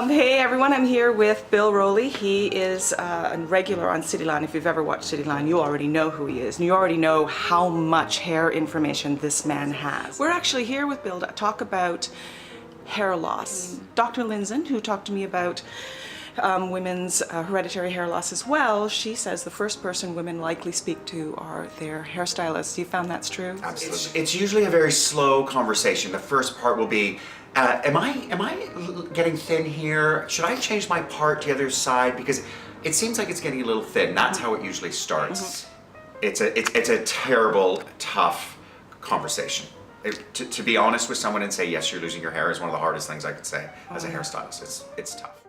Hey everyone, I'm here with Bill Rowley. He is a regular on Cityline. If you've ever watched Cityline, you already know who he is, and you already know how much hair information this man has. We're actually here with Bill to talk about hair loss. Dr. Linzen, who talked to me about women's hereditary hair loss as well, she says the first person women likely speak to are their hairstylists. You found that's true? Absolutely. It's usually a very slow conversation. The first part will be, am I getting thin here? Should I change my part to the other side? Because it seems like it's getting a little thin. That's how it usually starts. It's a terrible, tough conversation. To be honest with someone and say, yes, you're losing your hair is one of the hardest things I could say as a hairstylist. It's tough.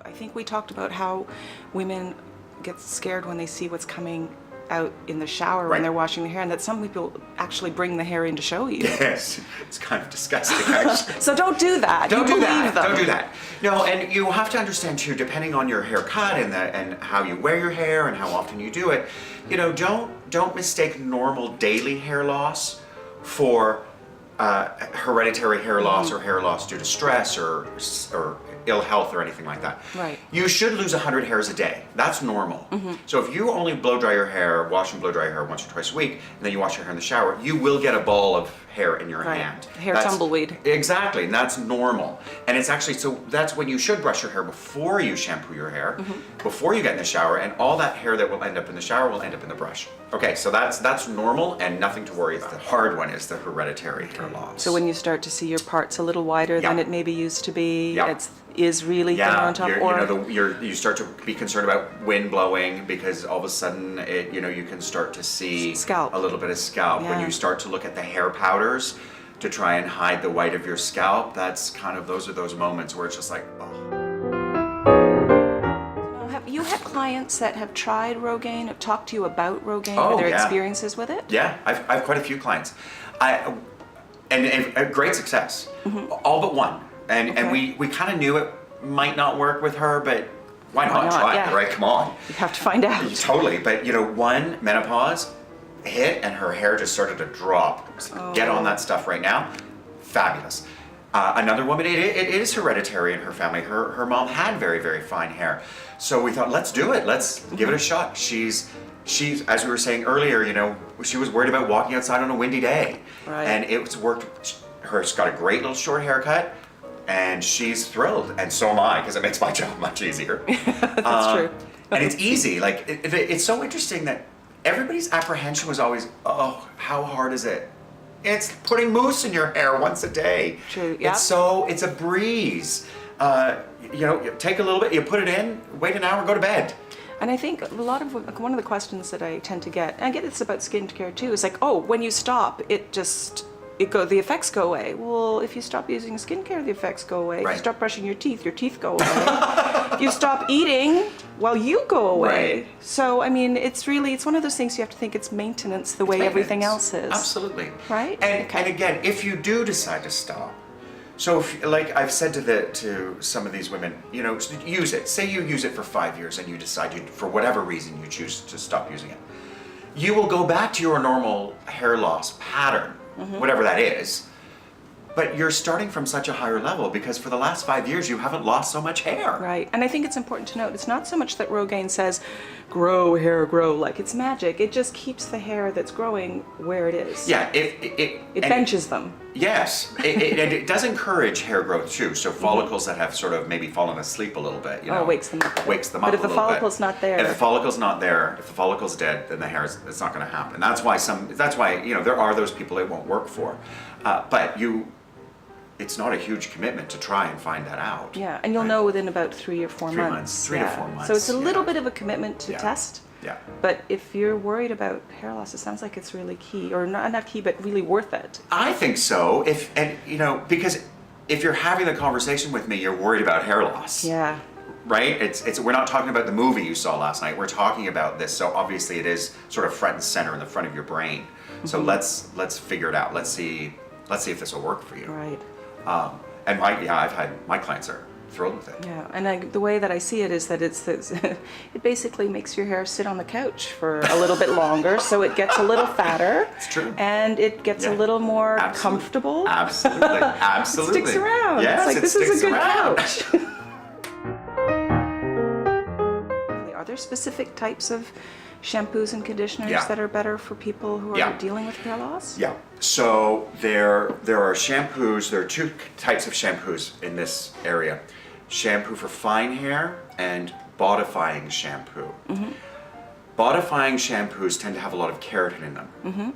I think we talked about how women get scared when they see what's coming out in the shower when they're washing their hair, and that some people actually bring the hair in to show you. Yes, it's kind of disgusting actually. So don't do that. Don't do that. Don't do that. No, and you have to understand too, depending on your haircut and how you wear your hair and how often you do it, you know, don't mistake normal daily hair loss for hereditary hair loss or hair loss due to stress or ill health or anything like that. Right. You should lose 100 hairs a day. That's normal. So if you only blow dry your hair, wash and blow dry your hair once or twice a week, and then you wash your hair in the shower, you will get a ball of hair in your hand. Hair tumbleweed. Exactly, and that's normal. And it's actually, so that's when you should brush your hair before you shampoo your hair, before you get in the shower, and all that hair that will end up in the shower will end up in the brush. Okay, so that's normal and nothing to worry about. The hard one is the hereditary hair loss. So when you start to see your parts a little wider than it maybe used to be, it is really thin on top, you start to be concerned about wind blowing because all of a sudden you can start to see scalp. A little bit of scalp. When you start to look at the hair powders to try and hide the white of your scalp, that's kind of those moments where it's just like, oh. Have you had clients that have tried Rogaine, have talked to you about Rogaine or their experiences with it? Yeah, I've quite a few clients. And a great success. All but one. And we kind of knew it might not work with her, but why not try it, right? Come on. You have to find out. Totally, but one, menopause hit and her hair just started to drop. So get on that stuff right now. Fabulous. Another woman, it is hereditary in her family. Her mom had very, very fine hair. So we thought, let's do it. Let's give it a shot. She's, as we were saying earlier, she was worried about walking outside on a windy day. Right. And it's worked. She's got a great little short haircut. And she's thrilled, and so am I, because it makes my job much easier. That's true. And it's easy. Like it's so interesting that everybody's apprehension was always, oh, how hard is it? It's putting mousse in your hair once a day. True. Yeah. It's a breeze. Take a little bit, you put it in, wait an hour, go to bed. And I think one of the questions that I tend to get, and I get this about skincare too, is like, oh, when you stop, the effects go away. Well, if you stop using skincare, the effects go away. If you stop brushing your teeth go away. If you stop eating, well, you go away. Right. So, I mean, it's one of those things you have to think it's maintenance the way everything else is. Absolutely. Right? And again, if you do decide to stop, so like I've said to some of these women, use it. Say you use it for 5 years and you decide for whatever reason you choose to stop using it. You will go back to your normal hair loss pattern. Whatever that is, but you're starting from such a higher level because for the last 5 years you haven't lost so much hair. Right, and I think it's important to note, it's not so much that Rogaine says, grow hair, grow, like it's magic. It just keeps the hair that's growing where it is. Yeah, it benches them. Yes, and it does encourage hair growth too, so follicles that have sort of maybe fallen asleep a little bit, wakes them up. But if the follicle's not there. If the follicle's not there, if the follicle's dead, then the hair it's not going to happen. That's why there are those people it won't work for, but it's not a huge commitment to try and find that out. Yeah, and you'll know within about 3 or 4 months. 3 to 4 months. So it's a little bit of a commitment to test. Yeah. But if you're worried about hair loss, it sounds like it's really key, or not key, but really worth it. I think so. Because if you're having the conversation with me, you're worried about hair loss. Yeah. Right? We're not talking about the movie you saw last night. We're talking about this. So obviously it is sort of front and center in the front of your brain. So let's figure it out. Let's see if this will work for you. Right. And my clients are thrilled with it. Yeah, and the way that I see it is that it basically makes your hair sit on the couch for a little bit longer, so it gets a little fatter. It's true. And it gets a little more comfortable. Absolutely, absolutely. It sticks around. Yes, it's like, this is a good couch. Are there specific types of shampoos and conditioners that are better for people who are dealing with hair loss? Yeah. So there are shampoos. There are two types of shampoos in this area: shampoo for fine hair and bodifying shampoo. Mm-hmm. Bodifying shampoos tend to have a lot of keratin in them. Mm-hmm.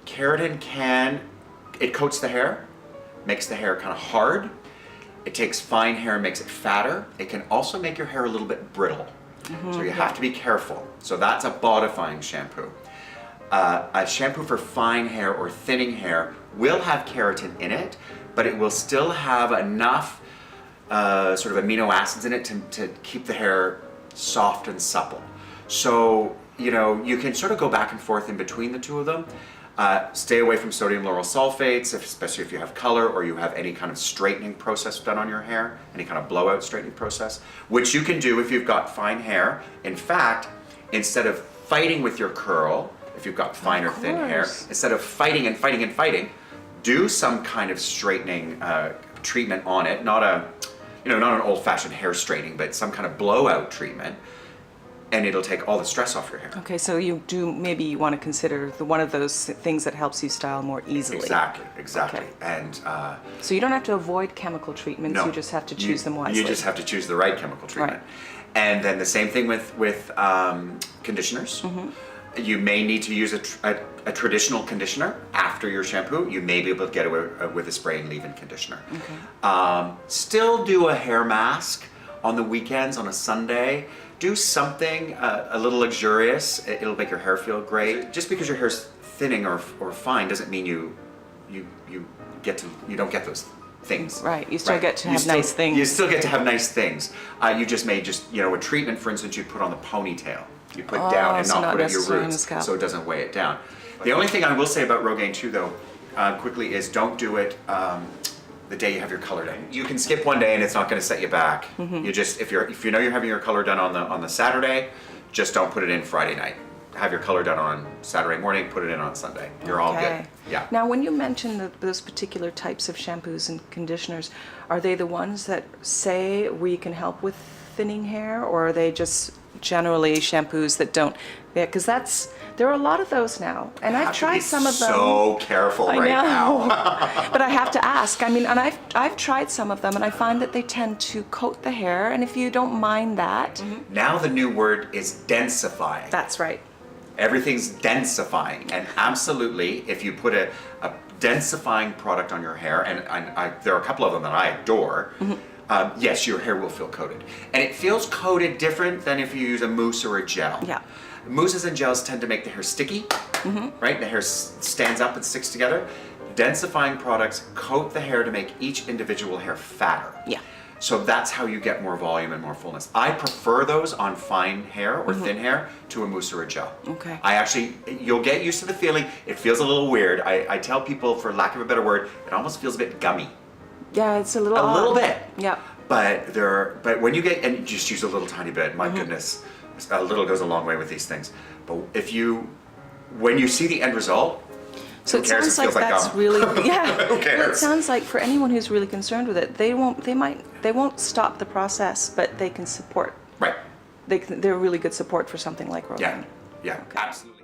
Keratin it coats the hair, makes the hair kind of hard. It takes fine hair and makes it fatter. It can also make your hair a little bit brittle. Mm-hmm, so you have to be careful. So that's a bodifying shampoo. A shampoo for fine hair or thinning hair will have keratin in it, but it will still have enough sort of amino acids in it to keep the hair soft and supple. So, you can sort of go back and forth in between the two of them. Stay away from sodium lauryl sulfates, especially if you have color or you have any kind of straightening process done on your hair, any kind of blowout straightening process, which you can do if you've got fine hair. In fact, instead of fighting with your curl, if you've got fine or thin hair, instead of fighting and fighting and fighting, do some kind of straightening treatment on it. Not an old-fashioned hair straightening, but some kind of blowout treatment. And it'll take all the stress off your hair. Okay, so maybe you want to consider one of those things that helps you style more easily. Exactly. Okay. And so you don't have to avoid chemical treatments, no, you just have to choose them wisely. You just have to choose the right chemical treatment. Right. And then the same thing with conditioners. Mm-hmm. You may need to use a traditional conditioner after your shampoo. You may be able to get away with a spray and leave-in conditioner. Okay. Still do a hair mask on the weekends, on a Sunday. Do something a little luxurious. It'll make your hair feel great. Just because your hair's thinning or fine doesn't mean you don't get those things. Right. You still get to have nice things. You still get to have nice things. You just may a treatment, for instance, you'd put on the ponytail. You put down and not put at your roots, so it doesn't weigh it down. The only thing I will say about Rogaine too, though, quickly, is don't do it the day you have your color done. You can skip one day and it's not going to set you back. Mm-hmm. You just if you know you're having your color done on the Saturday, just don't put it in Friday night. Have your color done on Saturday morning, put it in on Sunday. You're all good. Yeah. Now, when you mention those particular types of shampoos and conditioners, are they the ones that say we can help with thinning hair, or are they just generally shampoos that don't? Yeah, because there are a lot of those now, and I've tried some of them. So careful right now. But I have to ask. I mean, and I've tried some of them, and I find that they tend to coat the hair. And if you don't mind that, now the new word is densifying. That's right. Everything's densifying, and absolutely, if you put a densifying product on your hair, and there are a couple of them that I adore. Mm-hmm. Yes, your hair will feel coated, and it feels coated different than if you use a mousse or a gel. Yeah. Mousses and gels tend to make the hair sticky, right? The hair stands up and sticks together. Densifying products coat the hair to make each individual hair fatter. Yeah. So that's how you get more volume and more fullness. I prefer those on fine hair or thin hair to a mousse or a gel. Okay. You'll get used to the feeling. It feels a little weird. I tell people, for lack of a better word, it almost feels a bit gummy. Yeah, it's a little odd. little bit. Yeah. But when you get, and you just use a little tiny bit, my goodness, a little goes a long way with these things. But when you see the end result, so it sounds like that's really Who cares? Well, it sounds like for anyone who's really concerned with it, they won't stop the process, but they can support. Right. They're really good support for something like Rogaine. Yeah. Okay. Absolutely.